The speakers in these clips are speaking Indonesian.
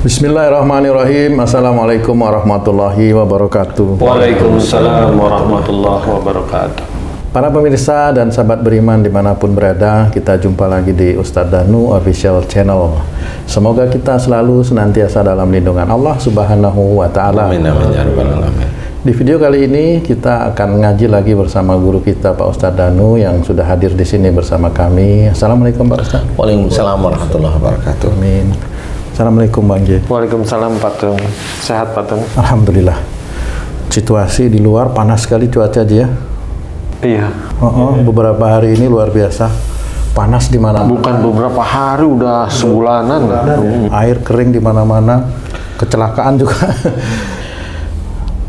Bismillahirrahmanirrahim. Assalamualaikum warahmatullahi wabarakatuh. Waalaikumsalam warahmatullahi wabarakatuh. Para pemirsa dan sahabat beriman dimanapun berada, kita jumpa lagi di Ustadz Danu Official Channel. Semoga kita selalu senantiasa dalam lindungan Allah Subhanahu wa Ta'ala. Amin amin ya rabbal alamin. Di video kali ini kita akan ngaji lagi bersama guru kita Pak Ustadz Danu yang sudah hadir di sini bersama kami. Assalamualaikum Pak Ustadz. Waalaikumsalam warahmatullahi wabarakatuh. Amin. Assalamualaikum Bang J. Waalaikumsalam Pak Tung. Sehat Pak Tung? Alhamdulillah. Situasi di luar panas sekali cuaca aja ya. Iya. Beberapa hari ini luar biasa. Panas di mana-mana. Bukan beberapa hari, udah sebulanan. Air kering di mana-mana. Kecelakaan juga.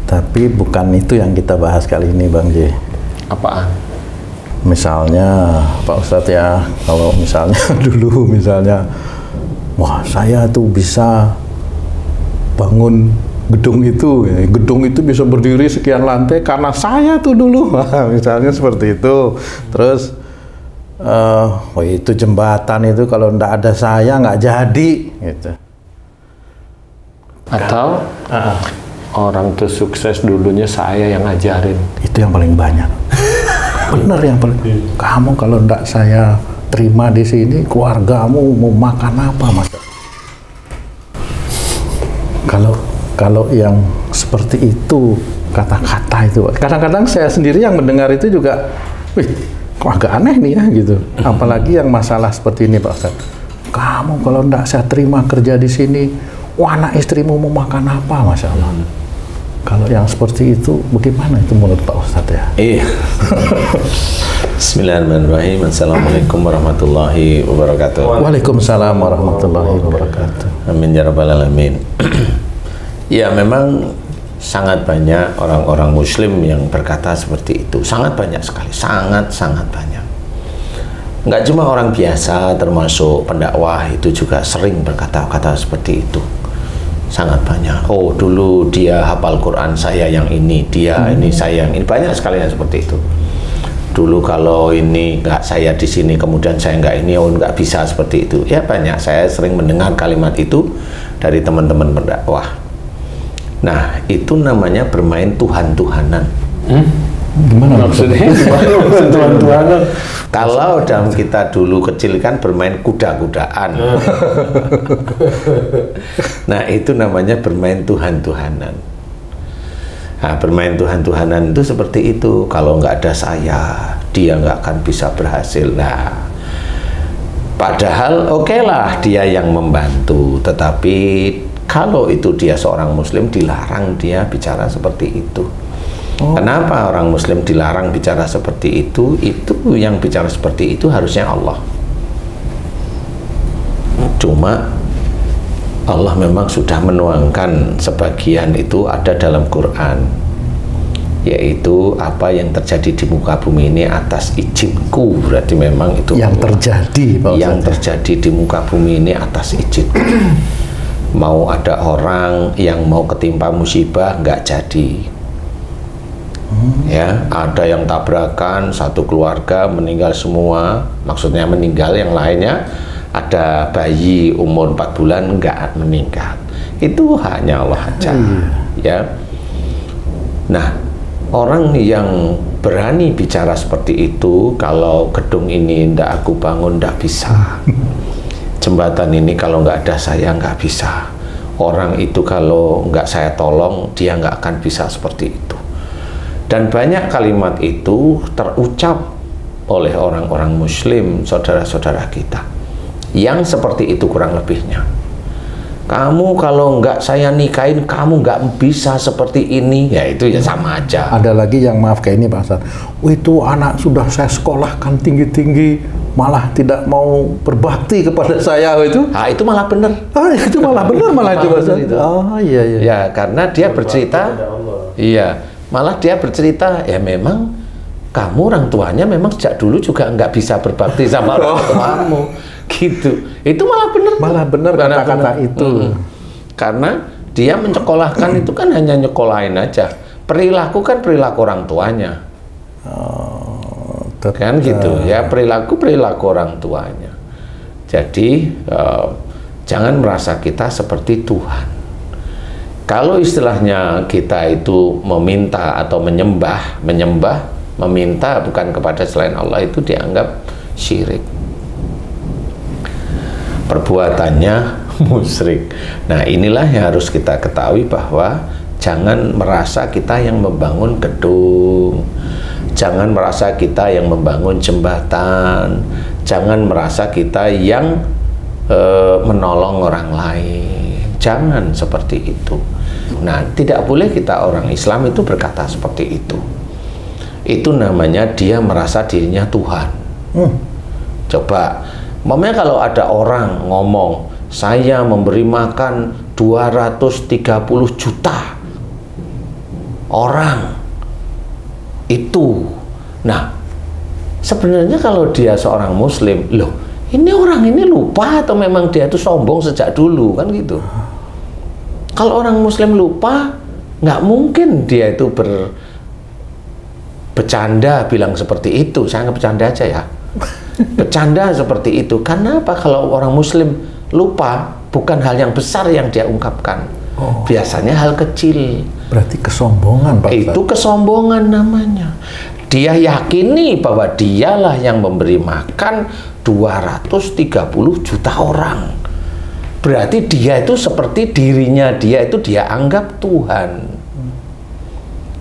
Tapi bukan itu yang kita bahas kali ini Bang J. Apaan? Misalnya Pak Ustadz ya, kalau misalnya dulu misalnya, wah saya tuh bisa bangun gedung itu bisa berdiri sekian lantai karena saya tuh dulu, misalnya seperti itu. Terus, itu jembatan itu kalau ndak ada saya nggak jadi, gitu. Atau orang tuh sukses dulunya saya yang ngajarin. Itu yang paling banyak. Bener yang paling. Kamu kalau ndak saya terima di sini, keluargamu mau makan apa, Mas? Kalau yang seperti itu, kata-kata itu, kadang-kadang saya sendiri yang mendengar itu juga, wih, kok agak aneh nih ya, gitu. Apalagi yang masalah seperti ini, Pak Ustadz. Kamu kalau ndak saya terima kerja di sini, wah, anak istrimu mau makan apa, Masya Allah. Kalau yang seperti itu, bagaimana itu menurut Pak Ustadz ya? Iya. Bismillahirrahmanirrahim. Assalamualaikum warahmatullahi wabarakatuh. Waalaikumsalam warahmatullahi wabarakatuh. Amin ya rabbal alamin. Ya, memang sangat banyak orang-orang muslim yang berkata seperti itu. Sangat banyak sekali, sangat banyak. Nggak cuma orang biasa, termasuk pendakwah itu juga sering berkata-kata seperti itu. Sangat banyak. Oh, dulu dia hafal Quran, saya yang ini, dia ini, saya yang ini. Banyak sekali yang seperti itu. Dulu kalau ini nggak saya di sini, kemudian saya nggak ini, oh nggak bisa seperti itu. Ya banyak, saya sering mendengar kalimat itu dari teman-teman pendakwah. Nah, itu namanya bermain Tuhan-Tuhanan. Gimana maksudnya? Tuhan-Tuhanan. Kalau dalam kita dulu kecil kan bermain kuda-kudaan. Nah, itu namanya bermain Tuhan-Tuhanan. Nah, bermain Tuhan-Tuhanan itu seperti itu. Kalau nggak ada saya, dia nggak akan bisa berhasil. Nah, padahal oke lah dia yang membantu, tetapi kalau itu dia seorang muslim, dilarang dia bicara seperti itu. Kenapa orang muslim dilarang bicara seperti itu? Itu yang bicara seperti itu harusnya Allah. Cuma Allah memang sudah menuangkan sebagian itu ada dalam Quran, yaitu apa yang terjadi di muka bumi ini atas izinku. Berarti memang itu yang Allah. terjadi Pak Yang Ustadz. terjadi di muka bumi ini atas izin. Mau ada orang yang mau ketimpa musibah nggak jadi. Ya, ada yang tabrakan, satu keluarga meninggal semua, maksudnya meninggal, yang lainnya ada bayi umur 4 bulan nggak meninggal. Itu hanya Allah aja. Ya. Nah, orang yang berani bicara seperti itu, kalau gedung ini ndak aku bangun ndak bisa. Jembatan ini kalau nggak ada saya nggak bisa. Orang itu kalau nggak saya tolong, dia nggak akan bisa seperti itu. Dan banyak kalimat itu terucap oleh orang-orang muslim, saudara-saudara kita, yang seperti itu kurang lebihnya. Kamu kalau nggak saya nikahin, kamu nggak bisa seperti ini. Ya itu ya sama aja. Ada lagi yang maaf kayak ini Pak Ustadz. Itu anak sudah saya sekolahkan tinggi-tinggi, malah tidak mau berbakti kepada saya itu. Ah, itu malah benar. Itu malah benar malah itu Pak Ustadz. Oh iya. Ya, karena dia bercerita. Iya. Malah dia bercerita, ya memang kamu orang tuanya memang sejak dulu juga nggak bisa berbakti sama orang tuamu, gitu. Itu malah benar kata-kata itu. Karena dia menyekolahkan itu kan hanya nyekolahin aja. Perilaku kan perilaku orang tuanya. Kan gitu ya, perilaku orang tuanya. Jadi Jangan merasa kita seperti Tuhan. Kalau istilahnya kita itu meminta atau menyembah, meminta bukan kepada selain Allah, itu dianggap syirik. Perbuatannya musyrik. Nah, inilah yang harus kita ketahui, bahwa jangan merasa kita yang membangun gedung, jangan merasa kita yang membangun jembatan, jangan merasa kita yang menolong orang lain. Jangan seperti itu. Nah, tidak boleh kita orang Islam itu berkata seperti itu. Itu namanya dia merasa dirinya Tuhan. Coba, umpamanya kalau ada orang ngomong, saya memberi makan 230 juta orang itu. Nah, sebenarnya kalau dia seorang Muslim, loh, ini orang ini lupa atau memang dia itu sombong sejak dulu, kan gitu. Kalau orang Muslim lupa, nggak mungkin dia itu bercanda bilang seperti itu. Saya nggak bercanda aja ya. Bercanda seperti itu. Karena apa? Kalau orang Muslim lupa, bukan hal yang besar yang dia ungkapkan. Biasanya hal kecil. Berarti kesombongan, Pak. Itu kesombongan namanya. Dia yakini bahwa dialah yang memberi makan 230 juta orang. Berarti dia itu seperti dirinya dia itu dia anggap Tuhan.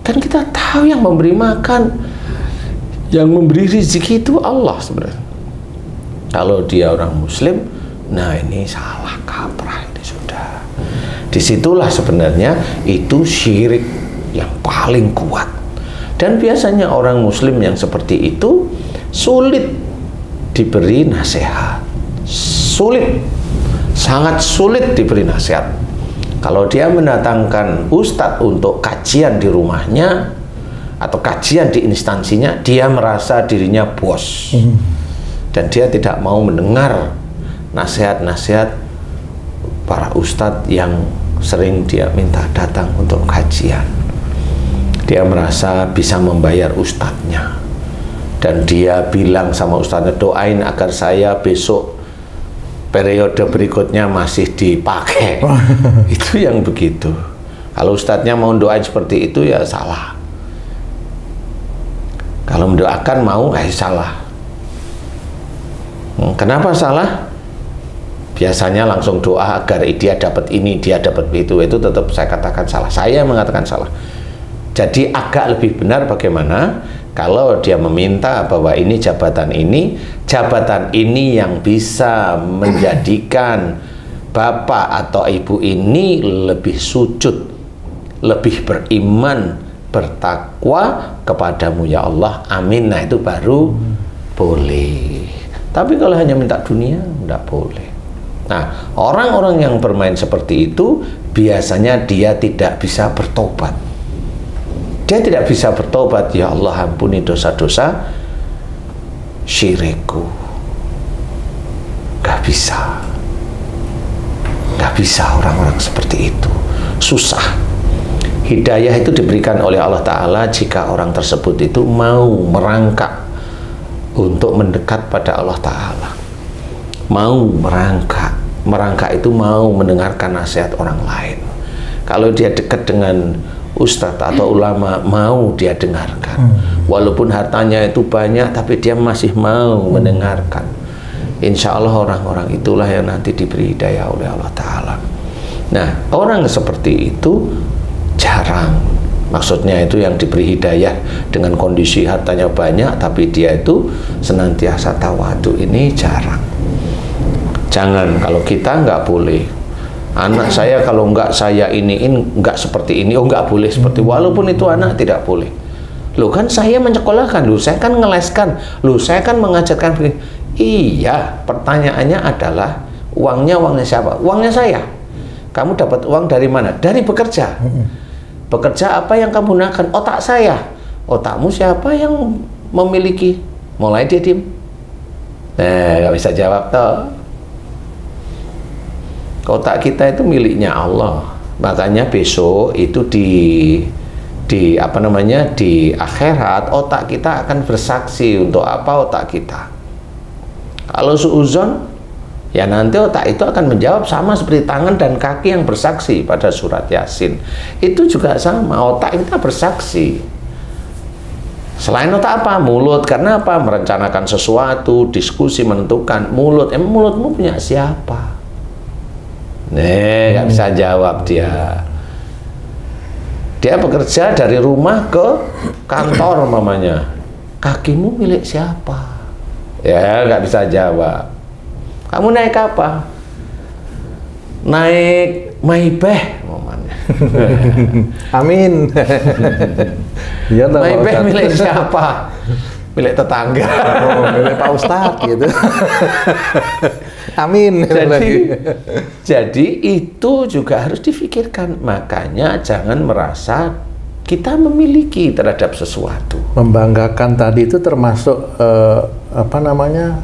Kan kita tahu yang memberi makan, yang memberi rezeki itu Allah sebenarnya. Kalau dia orang Muslim, nah ini salah kaprah, ini sudah. Disitulah sebenarnya itu syirik yang paling kuat. Dan biasanya orang Muslim yang seperti itu sulit diberi nasihat. Sulit. Sangat sulit diberi nasihat. Kalau dia mendatangkan ustadz untuk kajian di rumahnya atau kajian di instansinya, dia merasa dirinya bos. Dan dia tidak mau mendengar nasihat-nasihat para ustadz yang sering dia minta datang untuk kajian. Dia merasa bisa membayar ustadznya. Dan dia bilang sama ustadznya, doain agar saya besok periode berikutnya masih dipakai. Itu yang begitu. Kalau ustadznya mau doain seperti itu, ya salah. Kalau mendoakan mau, salah. Kenapa salah? Biasanya langsung doa agar dia dapat ini, dia dapat itu tetap saya katakan salah. Saya mengatakan salah. Jadi agak lebih benar bagaimana kalau dia meminta bahwa ini jabatan ini yang bisa menjadikan bapak atau ibu ini lebih sujud, lebih beriman, bertakwa kepadamu ya Allah, amin. Nah, itu baru boleh. Tapi kalau hanya minta dunia, enggak boleh. Nah, orang-orang yang bermain seperti itu biasanya dia tidak bisa bertobat. Dia tidak bisa bertobat, ya Allah ampuni dosa-dosa syirikku. Gak bisa. Gak bisa orang-orang seperti itu. Susah. Hidayah itu diberikan oleh Allah Ta'ala jika orang tersebut itu mau merangkak untuk mendekat pada Allah Ta'ala. Mau merangkak. Merangkak itu mau mendengarkan nasihat orang lain. Kalau dia dekat dengan ustadz atau ulama, mau dia dengarkan. Walaupun hartanya itu banyak, tapi dia masih mau mendengarkan. Insya Allah orang-orang itulah yang nanti diberi hidayah oleh Allah Ta'ala. Nah, orang seperti itu jarang. Maksudnya itu yang diberi hidayah dengan kondisi hartanya banyak, tapi dia itu senantiasa tawadu, ini jarang. Jangan, kalau kita nggak boleh. Anak saya kalau nggak saya iniin nggak seperti ini, nggak boleh seperti, walaupun itu anak tidak boleh. Loh, kan saya menyekolahkan, loh saya kan ngeleskan, loh saya kan mengajarkan begini. Iya, pertanyaannya adalah uangnya siapa? Uangnya saya. Kamu dapat uang dari mana? Dari bekerja. Bekerja apa yang kamu gunakan? Otak saya. Otakmu siapa yang memiliki? Mulai dia diem. Nah, nggak bisa jawab toh. Otak kita itu miliknya Allah. Makanya besok itu di akhirat otak kita akan bersaksi untuk apa otak kita. Kalau suuzon, Ya nanti otak itu akan menjawab, sama seperti tangan dan kaki yang bersaksi pada surat Yasin. Itu juga sama, otak kita bersaksi. Selain otak apa? Mulut. Karena apa? Merencanakan sesuatu, diskusi, menentukan. Mulut. Mulutmu punya siapa? Nih, nggak bisa jawab dia. Dia bekerja dari rumah ke kantor mamanya. Kakimu milik siapa? Ya, nggak bisa jawab. Kamu naik apa? Naik Maybach mamanya. Amin. Iya, Maybach milik siapa? Milik tetangga. Oh, milik Pak Ustadz gitu. Amin. Jadi itu juga harus difikirkan. Makanya jangan merasa kita memiliki terhadap sesuatu. Membanggakan tadi itu termasuk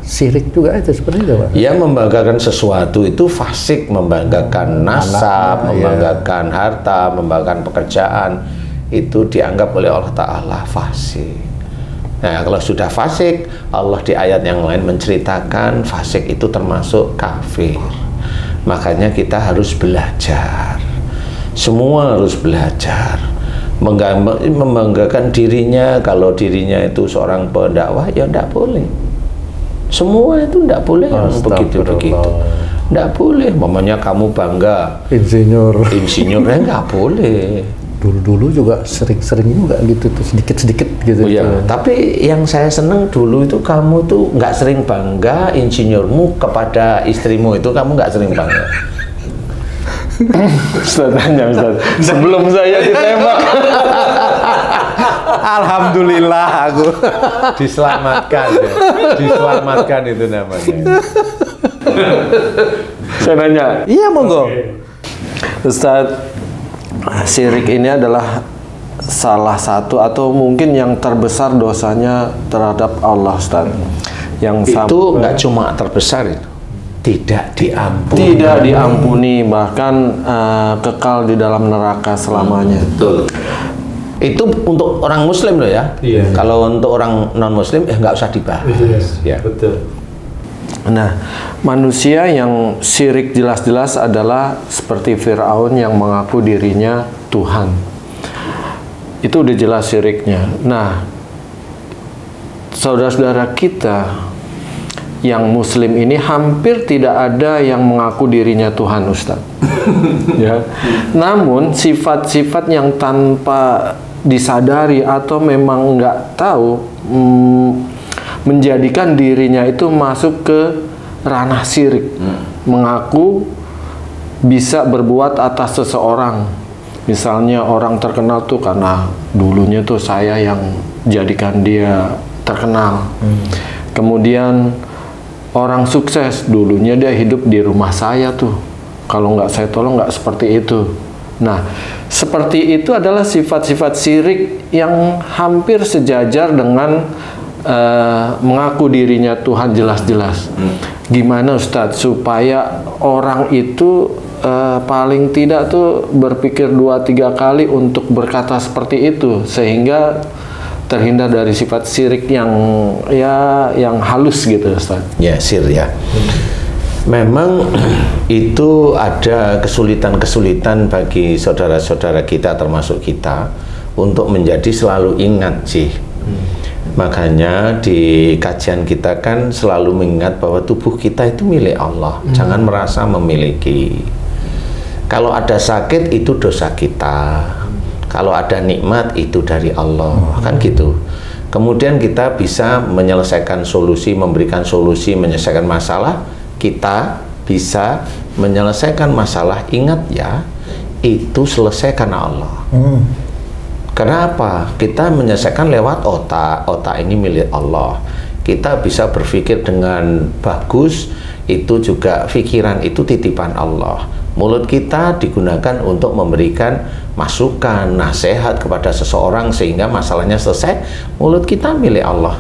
syirik juga itu, seperti itu, Pak? Ya, membanggakan sesuatu itu fasik, membanggakan nasab, membanggakan harta, membanggakan pekerjaan, itu dianggap oleh Allah Ta'ala fasik. Nah, kalau sudah fasik, Allah di ayat yang lain menceritakan fasik itu termasuk kafir. Makanya kita harus belajar. Semua harus belajar. Membanggakan dirinya, kalau dirinya itu seorang pendakwah, ya tidak boleh. Semua itu tidak boleh yang begitu-begitu. Tidak boleh. Mamanya kamu bangga insinyur ya nggak boleh. Dulu juga sering-sering juga gitu tuh, sedikit-sedikit gitu. Ya, tapi yang saya seneng dulu itu kamu tuh nggak sering bangga insinyurmu kepada istrimu, itu kamu nggak sering bangga. Ustaz tanya, Ustaz, sebelum saya ditembak. Alhamdulillah aku diselamatkan ya. Diselamatkan itu namanya. Saya nanya. Iya, monggo. Ustaz, syirik ini adalah salah satu atau mungkin yang terbesar dosanya terhadap Allah, Ustaz. Yang itu nggak cuma terbesar, itu tidak diampuni. Tidak diampuni, bahkan kekal di dalam neraka selamanya. Betul. Itu untuk orang Muslim loh ya. Iya. Kalau untuk orang non Muslim nggak usah dibahas. Ya. Betul. Nah, manusia yang syirik jelas-jelas adalah seperti Fir'aun yang mengaku dirinya Tuhan. Itu udah jelas syiriknya. Nah, saudara-saudara kita yang Muslim ini hampir tidak ada yang mengaku dirinya Tuhan, Ustadz. Ya. Namun sifat-sifat yang tanpa disadari atau memang nggak tahu menjadikan dirinya itu masuk ke ranah syirik. Mengaku bisa berbuat atas seseorang. Misalnya orang terkenal tuh karena dulunya tuh saya yang jadikan dia terkenal. Kemudian orang sukses, dulunya dia hidup di rumah saya tuh. Kalau nggak saya tolong nggak seperti itu. Nah, seperti itu adalah sifat-sifat syirik yang hampir sejajar dengan mengaku dirinya Tuhan jelas-jelas. Gimana Ustadz supaya orang itu paling tidak tuh berpikir 2-3 kali untuk berkata seperti itu sehingga terhindar dari sifat syirik yang halus gitu, Ustaz. Ya, ya. Memang itu ada kesulitan-kesulitan bagi saudara-saudara kita termasuk kita untuk menjadi selalu ingat sih. Makanya di kajian kita kan selalu mengingat bahwa tubuh kita itu milik Allah. Jangan merasa memiliki. Kalau ada sakit itu dosa kita. Kalau ada nikmat itu dari Allah, kan gitu. Kemudian kita bisa menyelesaikan solusi, memberikan solusi, menyelesaikan masalah. Kita bisa menyelesaikan masalah, ingat ya, itu selesai karena Allah. Karena apa? Kita menyelesaikan lewat otak. Otak ini milik Allah. Kita bisa berpikir dengan bagus, itu juga pikiran itu titipan Allah. Mulut kita digunakan untuk memberikan masukan, nasihat kepada seseorang sehingga masalahnya selesai. Mulut kita milik Allah.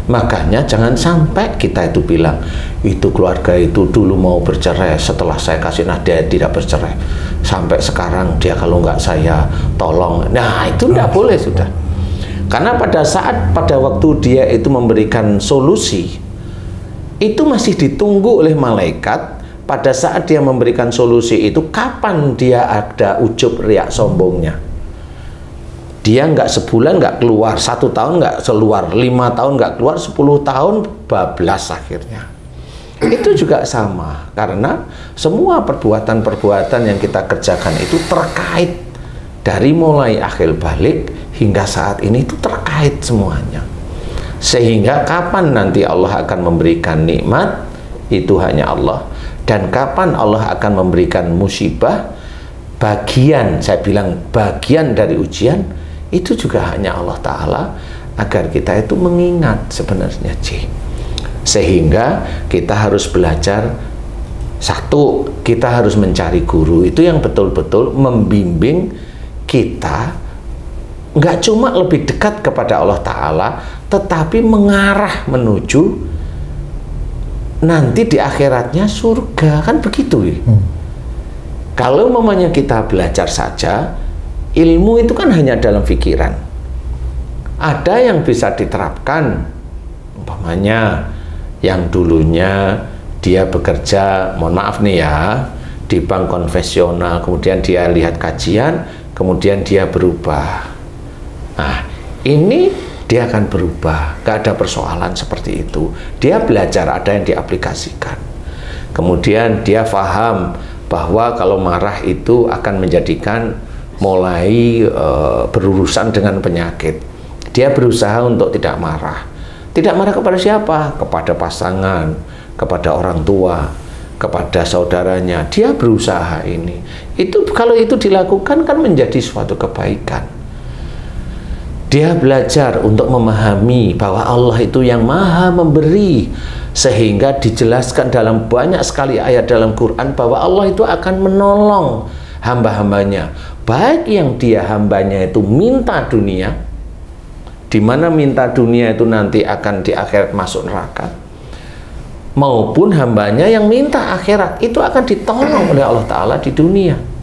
Makanya jangan sampai kita itu bilang, itu keluarga itu dulu mau bercerai, setelah saya kasih nasihat tidak bercerai. Sampai sekarang dia kalau nggak saya tolong. Nah, itu tidak boleh sudah. Karena pada waktu dia itu memberikan solusi, itu masih ditunggu oleh malaikat. Pada saat dia memberikan solusi itu, kapan dia ada ujub riak sombongnya. Dia nggak sebulan nggak keluar, 1 tahun nggak keluar, 5 tahun nggak keluar, 10 tahun bablas akhirnya. Itu juga sama, karena semua perbuatan-perbuatan yang kita kerjakan itu terkait dari mulai akhir balik hingga saat ini, itu terkait semuanya. Sehingga kapan nanti Allah akan memberikan nikmat, itu hanya Allah. Dan kapan Allah akan memberikan musibah, bagian, saya bilang bagian dari ujian, itu juga hanya Allah Ta'ala, agar kita itu mengingat sebenarnya, sehingga kita harus belajar. Satu, kita harus mencari guru itu yang betul-betul membimbing kita, nggak cuma lebih dekat kepada Allah Ta'ala, tetapi mengarah menuju nanti di akhiratnya surga, kan begitu ya. Kalau mamanya kita belajar saja, ilmu itu kan hanya dalam pikiran. Ada yang bisa diterapkan, umpamanya yang dulunya dia bekerja, mohon maaf nih ya, di bank konvensional, kemudian dia lihat kajian, kemudian dia berubah. Nah, ini dia akan berubah, gak ada persoalan seperti itu. Dia belajar, ada yang diaplikasikan. Kemudian dia paham bahwa kalau marah itu akan menjadikan mulai berurusan dengan penyakit. Dia berusaha untuk tidak marah. Tidak marah kepada siapa? Kepada pasangan, kepada orang tua, kepada saudaranya. Dia berusaha ini. Itu kalau itu dilakukan kan menjadi suatu kebaikan. Dia belajar untuk memahami bahwa Allah itu yang maha memberi, sehingga dijelaskan dalam banyak sekali ayat dalam Quran bahwa Allah itu akan menolong hamba-hambanya, baik yang dia hambanya itu minta dunia, di mana minta dunia itu nanti akan di akhirat masuk neraka, maupun hambanya yang minta akhirat itu akan ditolong oleh Allah Ta'ala di dunia.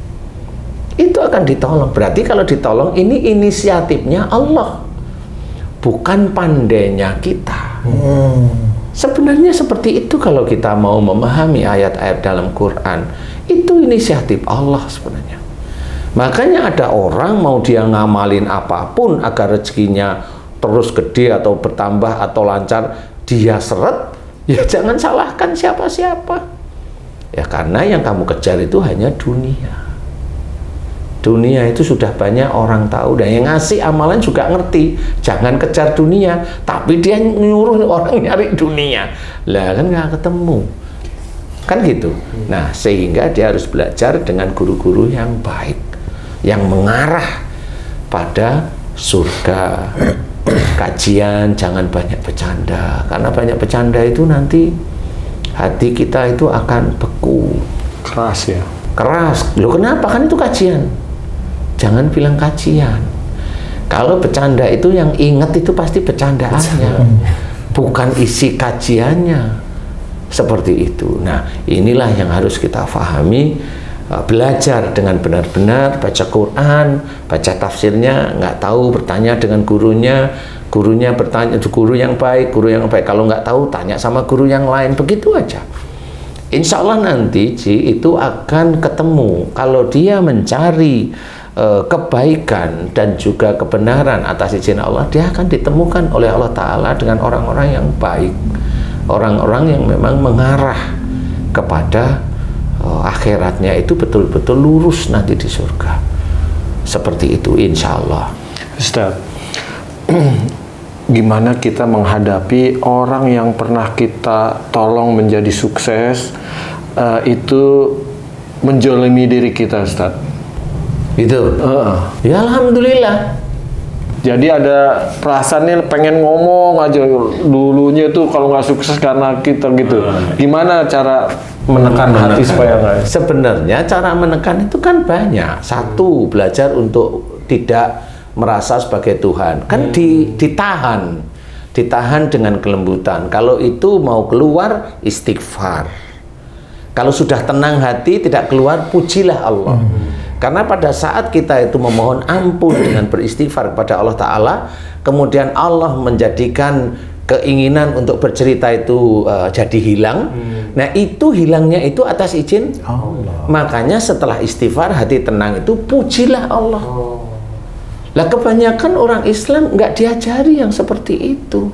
Itu akan ditolong. Berarti kalau ditolong, ini inisiatifnya Allah, bukan pandainya kita. Sebenarnya seperti itu kalau kita mau memahami ayat-ayat dalam Quran. Itu inisiatif Allah sebenarnya. Makanya ada orang mau dia ngamalin apapun agar rezekinya terus gede atau bertambah atau lancar, dia seret, ya jangan salahkan siapa-siapa. Ya karena yang kamu kejar itu hanya dunia. Dunia itu sudah banyak orang tahu, dan yang ngasih amalan juga ngerti. Jangan kejar dunia, tapi dia nyuruh orang nyari dunia. Lah kan nggak ketemu. Kan gitu. Nah, sehingga dia harus belajar dengan guru-guru yang baik, yang mengarah pada surga. Kajian jangan banyak bercanda, karena banyak bercanda itu nanti hati kita itu akan beku. Keras ya. Keras. Loh kenapa? Kan itu kajian. Jangan bilang kajian. Kalau bercanda itu yang ingat itu pasti bercandaannya, bukan isi kajiannya. Seperti itu. Nah, inilah yang harus kita pahami. Belajar dengan benar-benar, baca Quran, baca tafsirnya, nggak tahu bertanya dengan gurunya, gurunya bertanya, guru yang baik, kalau nggak tahu tanya sama guru yang lain, begitu aja. Insya Allah nanti itu akan ketemu. Kalau dia mencari kebaikan dan juga kebenaran atas izin Allah, dia akan ditemukan oleh Allah Ta'ala dengan orang-orang yang baik, orang-orang yang memang mengarah kepada akhiratnya itu betul-betul lurus nanti di surga. Seperti itu insya Allah. Ustaz, gimana kita menghadapi orang yang pernah kita tolong menjadi sukses, itu menjolimi diri kita, Ustaz? Itu ya alhamdulillah. Jadi ada perasaannya pengen ngomong aja, dulunya tuh kalau nggak sukses karena kita gitu. Gimana cara menekan hati supaya nggak? Sebenarnya cara menekan itu kan banyak. Satu, belajar untuk tidak merasa sebagai Tuhan. Kan ditahan dengan kelembutan. Kalau itu mau keluar, istighfar. Kalau sudah tenang hati, tidak keluar, pujilah Allah. Karena pada saat kita itu memohon ampun dengan beristighfar kepada Allah Ta'ala, kemudian Allah menjadikan keinginan untuk bercerita itu jadi hilang. Nah, itu hilangnya itu atas izin Allah. Makanya setelah istighfar, hati tenang itu pujilah Allah. Lah kebanyakan orang Islam nggak diajari yang seperti itu.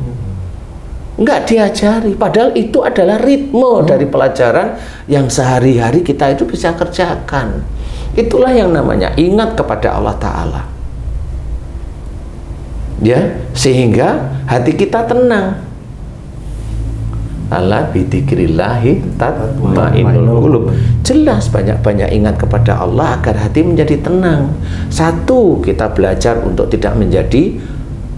Nggak diajari, padahal itu adalah ritme dari pelajaran yang sehari-hari kita itu bisa kerjakan. Itulah yang namanya ingat kepada Allah Ta'ala. Ya, sehingga hati kita tenang. Ala bidzikrillahi tatma'innul qulub. Jelas banyak-banyak ingat kepada Allah agar hati menjadi tenang. Satu, kita belajar untuk tidak menjadi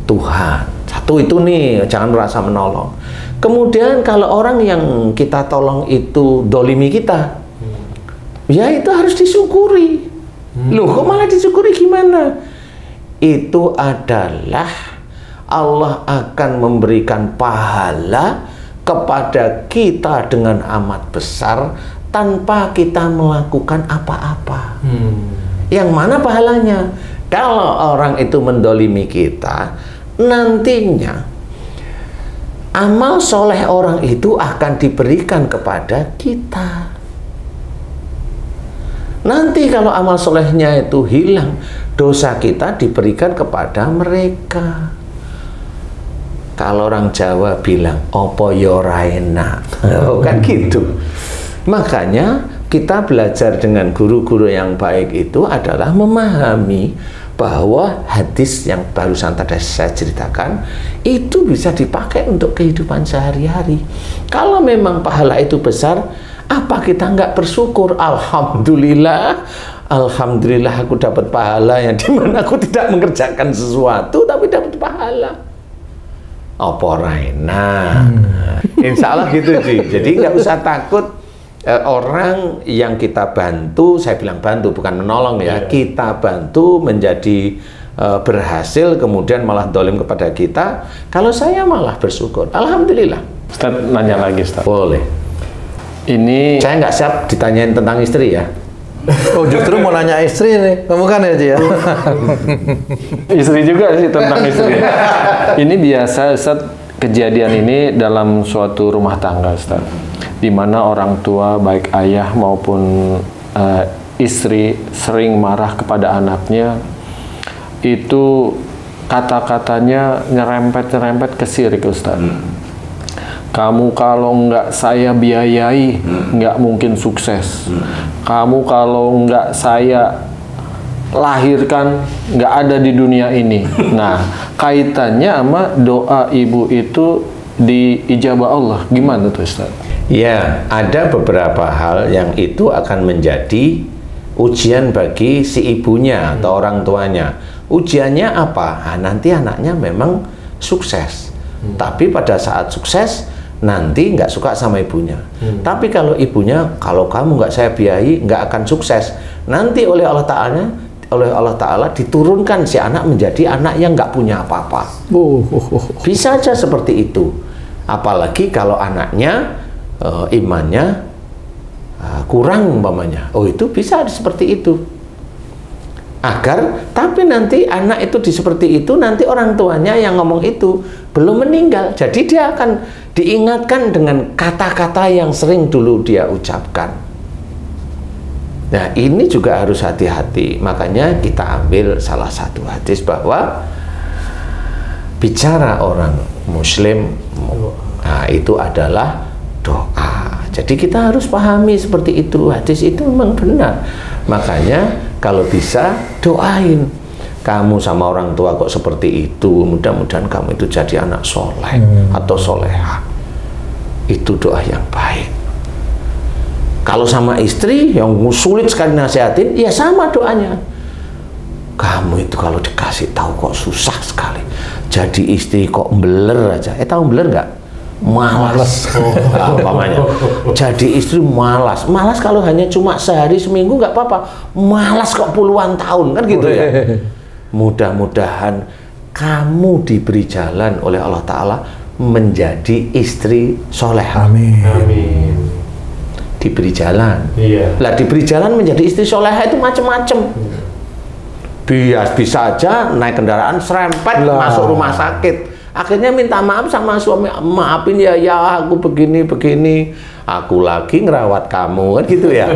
Tuhan. Satu itu nih, jangan merasa menolong. Kemudian kalau orang yang kita tolong itu dolimi kita, ya itu harus disyukuri. Loh, kok malah disyukuri gimana? Itu adalah Allah akan memberikan pahala kepada kita dengan amat besar tanpa kita melakukan apa-apa. Yang mana pahalanya? Kalau orang itu mendolimi kita, nantinya amal soleh orang itu akan diberikan kepada kita. Nanti kalau amal solehnya itu hilang, dosa kita diberikan kepada mereka. Kalau orang Jawa bilang opo yo ra enak, kan gitu. Makanya kita belajar dengan guru-guru yang baik itu adalah memahami bahwa hadis yang barusan tadi saya ceritakan itu bisa dipakai untuk kehidupan sehari-hari. Kalau memang pahala itu besar, apa kita nggak bersyukur? Alhamdulillah, alhamdulillah aku dapat pahala yang dimana aku tidak mengerjakan sesuatu tapi dapat pahala. Apa raina? Insya Allah gitu sih. Jadi nggak usah takut. Orang yang kita bantu, saya bilang bantu bukan menolong ya, kita bantu menjadi berhasil kemudian malah dolim kepada kita. Kalau saya malah bersyukur, alhamdulillah. Ustaz nanya lagi, Ustaz. Boleh. Ini saya nggak siap ditanyain tentang istri ya. Oh, justru mau nanya istri nih, kamu kan ya, Ci, ya? istri juga sih, tentang istri. Ini biasa, Ustaz, kejadian ini dalam suatu rumah tangga, Ustaz, di mana orang tua baik ayah maupun istri sering marah kepada anaknya. Itu kata-katanya nyerempet-nyerempet ke syirik, Ustaz. Kamu kalau nggak saya biayai nggak mungkin sukses. Kamu kalau nggak saya lahirkan nggak ada di dunia ini. Nah, kaitannya sama doa ibu itu diijabah Allah, gimana tuh, Ustaz? Ya, ada beberapa hal yang itu akan menjadi ujian bagi si ibunya atau orang tuanya. Ujiannya apa? Nah, nanti anaknya memang sukses. Tapi pada saat sukses, nanti nggak suka sama ibunya. Tapi kalau ibunya, kalau kamu nggak saya biayai, nggak akan sukses. Nanti oleh Allah Ta'ala diturunkan si anak menjadi anak yang nggak punya apa-apa. Bisa aja seperti itu. Apalagi kalau anaknya imannya kurang umpamanya. Oh, itu bisa seperti itu. Tapi nanti anak itu seperti itu, nanti orang tuanya yang ngomong itu belum meninggal. Jadi dia akan diingatkan dengan kata-kata yang sering dulu dia ucapkan. Nah, ini juga harus hati-hati. Makanya kita ambil salah satu hadis bahwa bicara orang muslim, nah, itu adalah doa. Jadi kita harus pahami seperti itu. Hadis itu memang benar. Makanya kalau bisa doain. Kamu sama orang tua kok seperti itu, mudah-mudahan kamu itu jadi anak soleh atau soleha. Itu doa yang baik. Kalau sama istri yang sulit sekali nasihatin, ya sama doanya. Kamu itu kalau dikasih tahu kok susah sekali. Jadi istri kok beler aja. Tahu beler nggak? Malas. Umpamanya. Jadi istri malas. Malas kalau hanya cuma sehari seminggu nggak apa-apa. Malas kok puluhan tahun, kan gitu ya. Mudah-mudahan kamu diberi jalan oleh Allah Ta'ala menjadi istri soleh. Amin. Amin. Diberi jalan. Iya. Lah diberi jalan menjadi istri soleh itu macam-macam. Bisa aja naik kendaraan serempet masuk rumah sakit. Akhirnya minta maaf sama suami, maafin ya aku begini, aku lagi ngerawat kamu, kan gitu ya.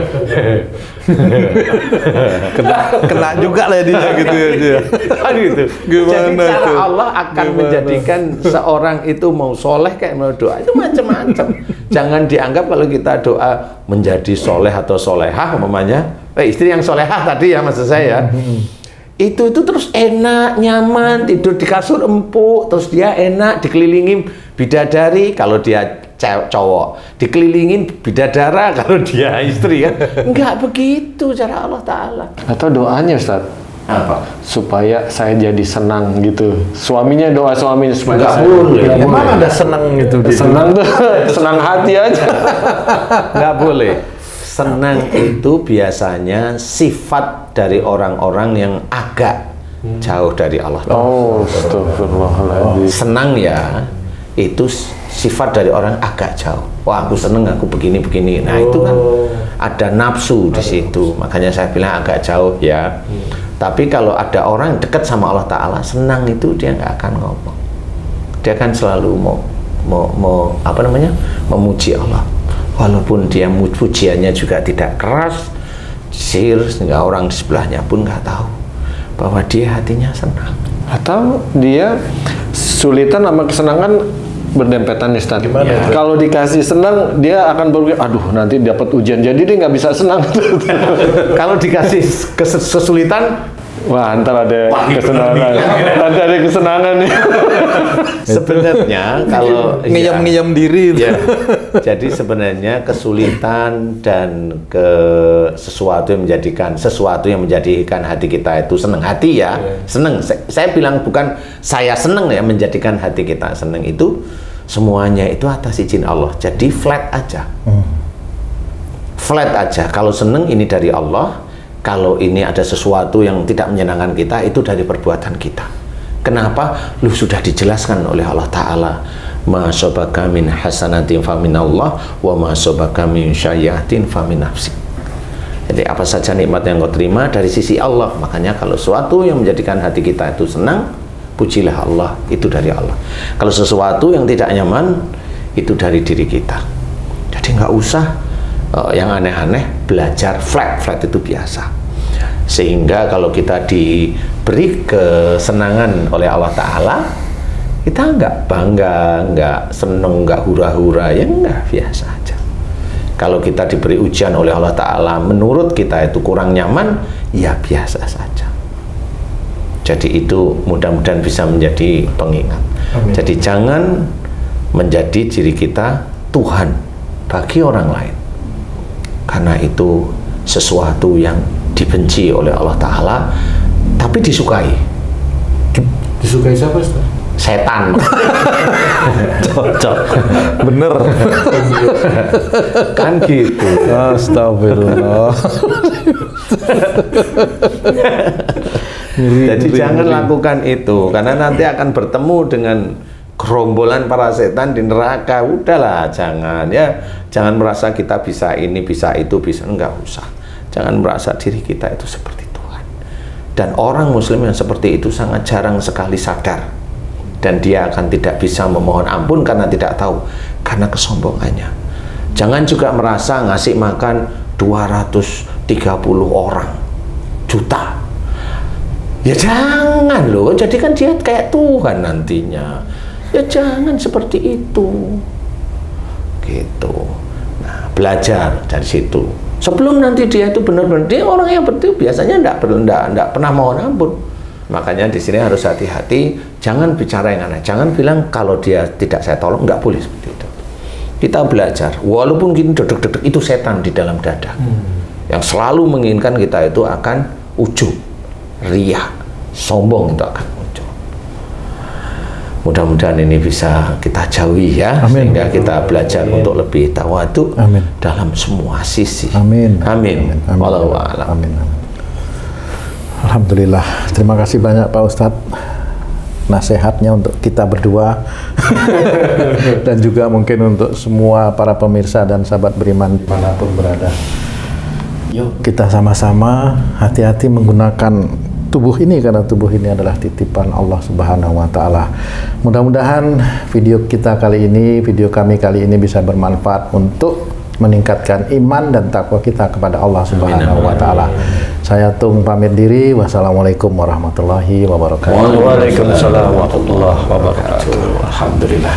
kena juga lah dia gitu ya dia. Kan gitu. Jadi cara Allah akan menjadikan seorang itu mau soleh kayak mau doa itu macam-macam. Jangan dianggap kalau kita doa menjadi soleh atau solehah umpamanya, istri yang solehah tadi ya maksud saya. Itu terus enak, nyaman, tidur di kasur empuk, terus dia enak dikelilingi bidadari kalau dia cowok, dikelilingin bidadara kalau dia istri kan. Enggak begitu cara Allah Ta'ala. Atau doanya Ustaz? Apa? Supaya saya jadi senang gitu. Suaminya doa suaminya supaya Enggak saya boleh. Emang ada senang gitu? Senang tuh, senang hati aja. Enggak boleh. Senang itu biasanya sifat dari orang-orang yang agak jauh dari Allah. Oh, astagfirullahaladzim. Senang ya, itu sifat dari orang agak jauh. Wah, aku seneng, aku begini-begini. Nah, itu kan ada nafsu di situ. Makanya saya bilang agak jauh ya. Tapi kalau ada orang dekat sama Allah Ta'ala, senang itu dia nggak akan ngomong. Dia kan selalu mau apa namanya, memuji Allah. Walaupun dia pujiannya juga tidak keras, sehingga orang di sebelahnya pun nggak tahu bahwa dia hatinya senang. Atau dia sulitan sama kesenangan berdempetan nih Ustaz. Gimana Ya. Kalau dikasih senang, dia akan berpikir, aduh nanti dapat ujian, jadi dia nggak bisa senang. Kalau dikasih kesulitan, wah ntar ada kesenangan, nanti ada kesenangan nih. sebenarnya kalau ngiyam diri. Ya, jadi sebenarnya kesulitan dan sesuatu yang menjadikan hati kita itu senang hati ya, senang. Saya bilang bukan saya senang ya, menjadikan hati kita senang itu semuanya itu atas izin Allah. Jadi flat aja, flat aja. Kalau senang ini dari Allah. Kalau ini ada sesuatu yang tidak menyenangkan kita, itu dari perbuatan kita. Kenapa? Lu sudah dijelaskan oleh Allah Ta'ala. Ma sobaka min hasanatin fa min Allah, wa ma sobaka min sayyatin fa min nafsik. Jadi apa saja nikmat yang kau terima dari sisi Allah. Makanya kalau sesuatu yang menjadikan hati kita itu senang, pujilah Allah, itu dari Allah. Kalau sesuatu yang tidak nyaman, itu dari diri kita. Jadi nggak usah yang aneh-aneh, belajar flat itu biasa. Sehingga kalau kita diberi kesenangan oleh Allah Ta'ala, kita nggak bangga, nggak seneng, nggak hura-hura, ya nggak, biasa aja. Kalau kita diberi ujian oleh Allah Ta'ala, menurut kita itu kurang nyaman, ya biasa saja. Jadi itu mudah-mudahan bisa menjadi pengingat. Amin. Jadi jangan menjadi diri kita Tuhan bagi orang lain. Karena itu sesuatu yang dibenci oleh Allah Ta'ala, tapi disukai. Disukai siapa Ustaz? Setan. Cocok. Bener. Kan gitu. Astagfirullah. Jadi jangan lakukan itu, karena nanti akan bertemu dengan gerombolan para setan di neraka. Udahlah, jangan ya, jangan merasa kita bisa ini, bisa itu, bisa, enggak usah. Jangan merasa diri kita itu seperti Tuhan. Dan orang Muslim yang seperti itu sangat jarang sekali sadar, dan dia akan tidak bisa memohon ampun karena tidak tahu, karena kesombongannya. Jangan juga merasa ngasih makan 230 orang juta. Ya jangan loh, jadikan dia kayak Tuhan nantinya. Ya jangan seperti itu, gitu. Nah, belajar dari situ. Sebelum nanti dia itu benar-benar, dia orang yang betul biasanya enggak pernah mohon ampun. Makanya di sini harus hati-hati, jangan bicara yang aneh. Jangan bilang kalau dia tidak saya tolong, nggak boleh seperti itu. Kita belajar, walaupun gini dedek-dedek, itu setan di dalam dada, yang selalu menginginkan kita itu akan ujub, riya, sombong, itu akan muncul. Mudah-mudahan ini bisa kita jauhi ya. Amin. Sehingga kita belajar untuk lebih tawadhu dalam semua sisi. Amin. Amin. Wallahu a'lam. Amin. Alhamdulillah. Terima kasih banyak Pak Ustadz nasihatnya untuk kita berdua dan juga mungkin untuk semua para pemirsa dan sahabat beriman dimanapun berada. Yuk kita sama-sama hati-hati menggunakan tubuh ini, karena tubuh ini adalah titipan Allah Subhanahu wa taala. Mudah-mudahan video kami kali ini bisa bermanfaat untuk meningkatkan iman dan takwa kita kepada Allah Subhanahu wa taala. Saya Tung pamit diri. Wassalamualaikum warahmatullahi wabarakatuh. Waalaikumsalam warahmatullahi wabarakatuh. Alhamdulillah.